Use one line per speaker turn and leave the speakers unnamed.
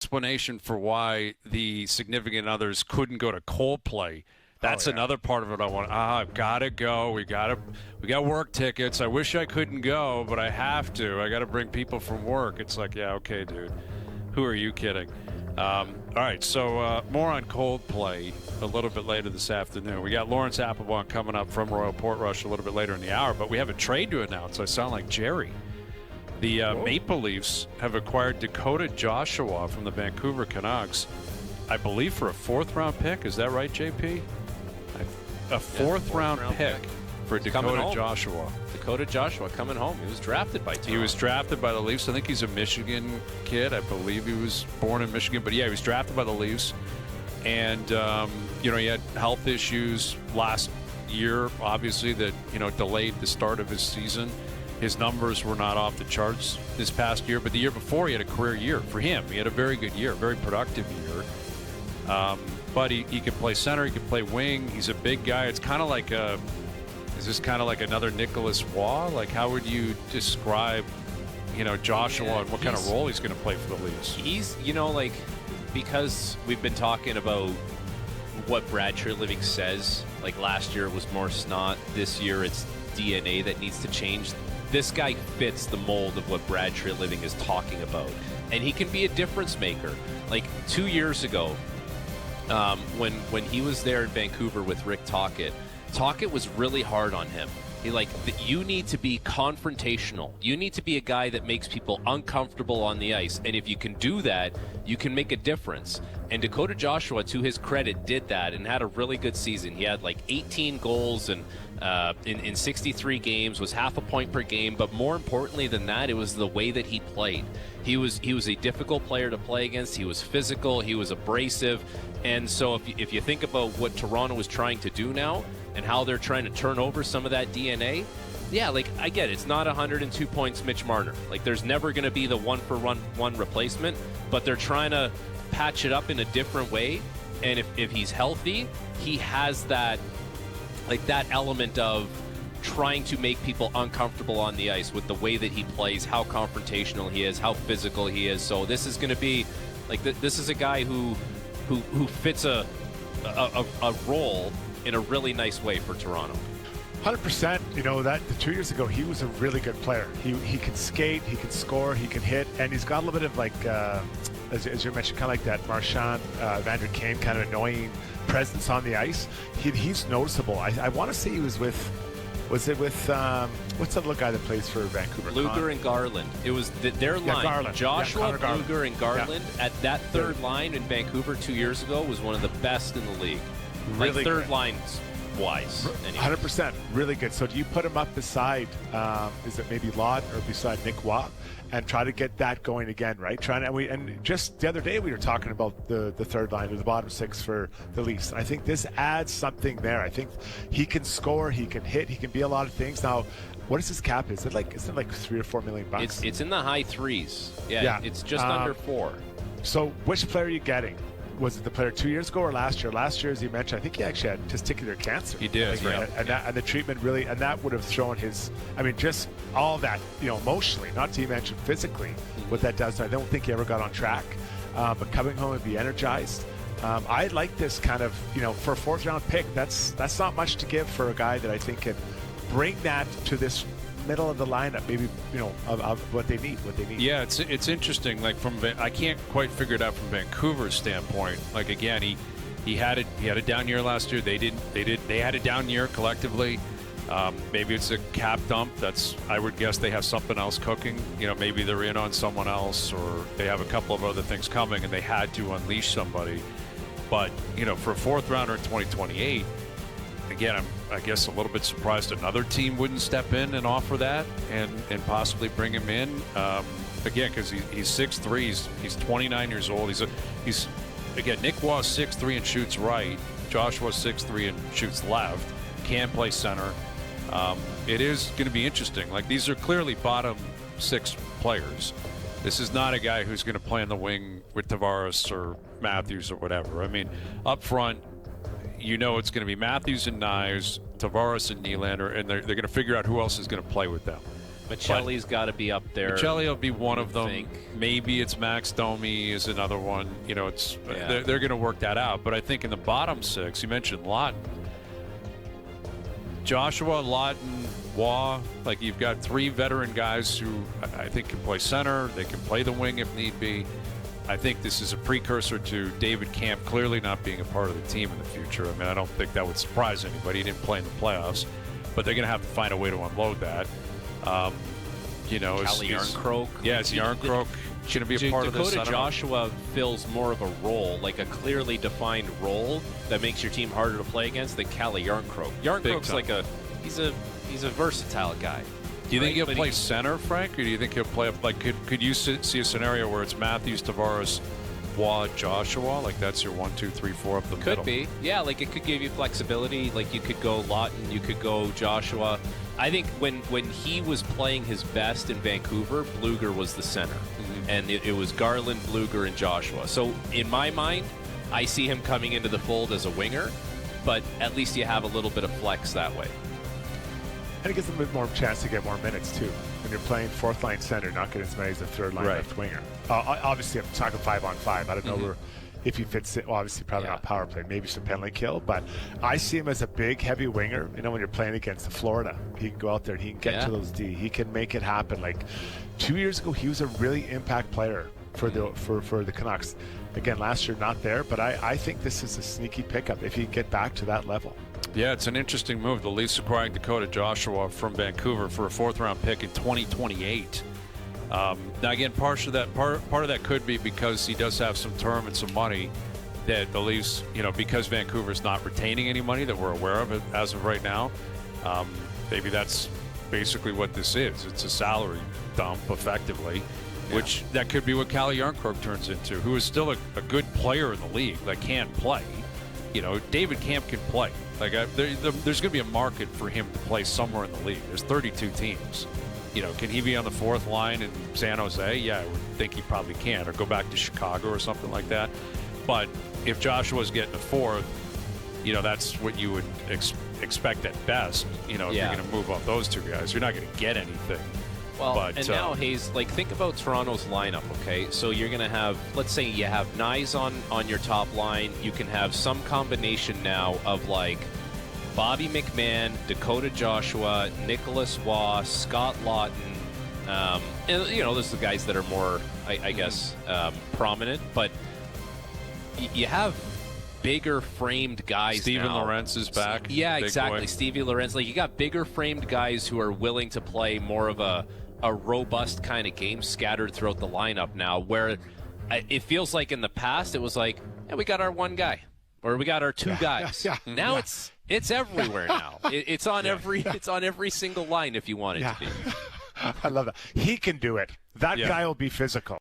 explanation for why the significant others couldn't go to Coldplay. That's another part of it I want. I've got to go. We got work tickets. I wish I couldn't go, but I have to. I got to bring people from work. It's like, yeah, okay, dude. Who are you kidding? All right, so more on Coldplay a little bit later this afternoon. We got Lawrence Applebaum coming up from Royal Portrush a little bit later in the hour, but we have a trade to announce. I sound like Jerry. The Maple Leafs have acquired Dakota Joshua from the Vancouver Canucks, I believe for a fourth-round pick. Is that right, JP? A fourth-round pick for Dakota Joshua.
Dakota Joshua coming home. He was drafted by Toronto.
He was drafted by the Leafs. I think he's a Michigan kid. I believe he was born in Michigan. But, yeah, he was drafted by the Leafs. And, he had health issues last year, obviously, that, delayed the start of his season. His numbers were not off the charts this past year. But the year before, he had a career year for him. He had a very good year, very productive year. But he can play center, he can play wing. He's a big guy. It's kind of like is this kind of like another Nicholas Waugh? Like, how would you describe, Joshua and what kind of role he's going to play for the Leafs?
He's, because we've been talking about what Brad Treliving says, like last year it was more snot, this year it's DNA that needs to change. This guy fits the mold of what Brad Treliving is talking about. And he can be a difference maker. Like 2 years ago, when he was there in Vancouver with Rick Tocchet was really hard on him. You need to be confrontational. You need to be a guy that makes people uncomfortable on the ice. And if you can do that, you can make a difference. And Dakota Joshua, to his credit, did that and had a really good season. He had 18 goals and in 63 games, was half a point per game. But more importantly than that, it was the way that he played. He was a difficult player to play against. He was physical. He was abrasive. And so if you think about what Toronto is trying to do now and how they're trying to turn over some of that DNA, yeah, I get it. It's not 102 points Mitch Marner. There's never going to be the one-for-one replacement, but they're trying to patch it up in a different way. And if he's healthy, he has that element of trying to make people uncomfortable on the ice with the way that he plays, how confrontational he is, how physical he is. So this is going to be this is a guy who fits a role in a really nice way for Toronto.
100%. That 2 years ago, he was a really good player. He can skate, he can score, he can hit, and he's got a little bit of as you mentioned, kind of like that Marchand Van der Kane kind of annoying presence on the ice. He's noticeable. I want to say he was with what's the little guy that plays for Vancouver?
Luger and Garland. It was their line.
Garland.
Joshua, Luger, and Garland at that third line in Vancouver 2 years ago was one of the best in the league.
Really
third
good.
Lines wise. Anyway.
100%. Really good. So do you put him up beside, is it maybe Lott or beside Nick Waugh, and try to get that going again, right? And just the other day we were talking about the third line or the bottom six for the Leafs. I think this adds something there. I think he can score, he can hit, he can be a lot of things. Now, what is his cap? Is it like $3 or $4 million?
It's in the high threes. Yeah. It's just under 4.
So which player are you getting? Was it the player 2 years ago or last year? Last year, as you mentioned, I think he actually had testicular cancer.
He did,
yeah. And the treatment really, and that would have thrown his, just all that, emotionally, not to mention physically, what that does. I don't think he ever got on track. But coming home and be energized. I like this kind of, for a fourth-round pick, that's not much to give for a guy that I think can bring that to this middle of the lineup, maybe of what they need.
Yeah, it's interesting. I can't quite figure it out from Vancouver's standpoint. Again, he had a down year last year. They had a down year collectively. Maybe it's a cap dump. I would guess they have something else cooking. Maybe they're in on someone else, or they have a couple of other things coming, and they had to unleash somebody. But for a fourth rounder in 2028. Again, I guess a little bit surprised another team wouldn't step in and offer that and possibly bring him in. Again, because he's 6'3", he's 29 years old. He's Nick Waugh's 6'3" and shoots right. Joshua's 6'3" and shoots left. Can play center. It is going to be interesting. These are clearly bottom 6 players. This is not a guy who's going to play on the wing with Tavares or Matthews or whatever. Up front, it's going to be Matthews and Knives, Tavares and Nylander, and they're going to figure out who else is going to play with them.
Michelli's got to be up there.
Michelli will be one of them.
think.
Maybe it's Max Domi is another one. You know, they're going to work that out. But I think in the bottom six, you mentioned Lawton. Joshua, Lawton, Waugh, like you've got three veteran guys who I think can play center. They can play the wing if need be. I think this is a precursor to David Camp clearly not being a part of the team in the future. I mean, I don't think that would surprise anybody. He didn't play in the playoffs, but they're going to have to find a way to unload that. You know,
Calle Yarncroke.
Yeah, is Yarncroke going to be a part of this?
Dakota Joshua fills more of a role, like a clearly defined role that makes your team harder to play against than Calle Yarncroke. Yarncroke's like he's a versatile guy.
Do you think he'll play center, Frank, or do you think he'll play up? Like, could you see a scenario where it's Matthews, Tavares, Waugh, Joshua? Like that's your 1, 2, 3, 4 up the middle.
Could be, yeah. Like it could give you flexibility. Like you could go Lawton, you could go Joshua. I think when he was playing his best in Vancouver, Bluger was the center, and it was Garland, Bluger, and Joshua. So in my mind, I see him coming into the fold as a winger, but at least you have a little bit of flex that way.
And it gives them a bit more chance to get more minutes, too. When you're playing fourth line center, not getting as many as a third line left winger. Obviously, I'm talking 5-on-5. I don't know if he fits it. Well, obviously, probably not power play. Maybe some penalty kill. But I see him as a big, heavy winger. You know, when you're playing against the Florida, he can go out there and he can get to those D. He can make it happen. Like 2 years ago, he was a really impact player for the Canucks. Again, last year, not there. But I think this is a sneaky pickup if he can get back to that level.
Yeah, it's an interesting move. The Leafs acquiring Dakota Joshua from Vancouver for a fourth-round pick in 2028. Now, again, part of that could be because he does have some term and some money that the Leafs, you know, because Vancouver's not retaining any money that we're aware of as of right now. Maybe that's basically what this is. It's a salary dump, effectively, which that could be what Calle Yarncroke turns into, who is still a good player in the league that can play. You know, David Camp can play. Like there's going to be a market for him to play somewhere in the league. There's 32 teams. You know, can he be on the fourth line in San Jose? Yeah, I would think he probably can, or go back to Chicago or something like that. But if Joshua's getting a fourth, you know, that's what you would expect at best. You know, if you're going to move off those two guys, you're not going to get anything.
Well, and now, Hayes, like, think about Toronto's lineup, okay? So you're going to have, let's say you have Nyes on your top line. You can have some combination now of, like, Bobby McMahon, Dakota Joshua, Nicholas Waugh, Scott Lawton. And, you know, those are the guys that are more, I guess, prominent. But you have bigger framed guys
Steven
now.
Lorentz is back.
Yeah, exactly. Stevie Lorentz. Like, you got bigger framed guys who are willing to play more of a robust kind of game scattered throughout the lineup now, where it feels like in the past it was like, yeah, we got our one guy or we got our two guys. Now it's everywhere now. It's on every single line if you want it to be.
I love that. He can do it. That guy will be physical.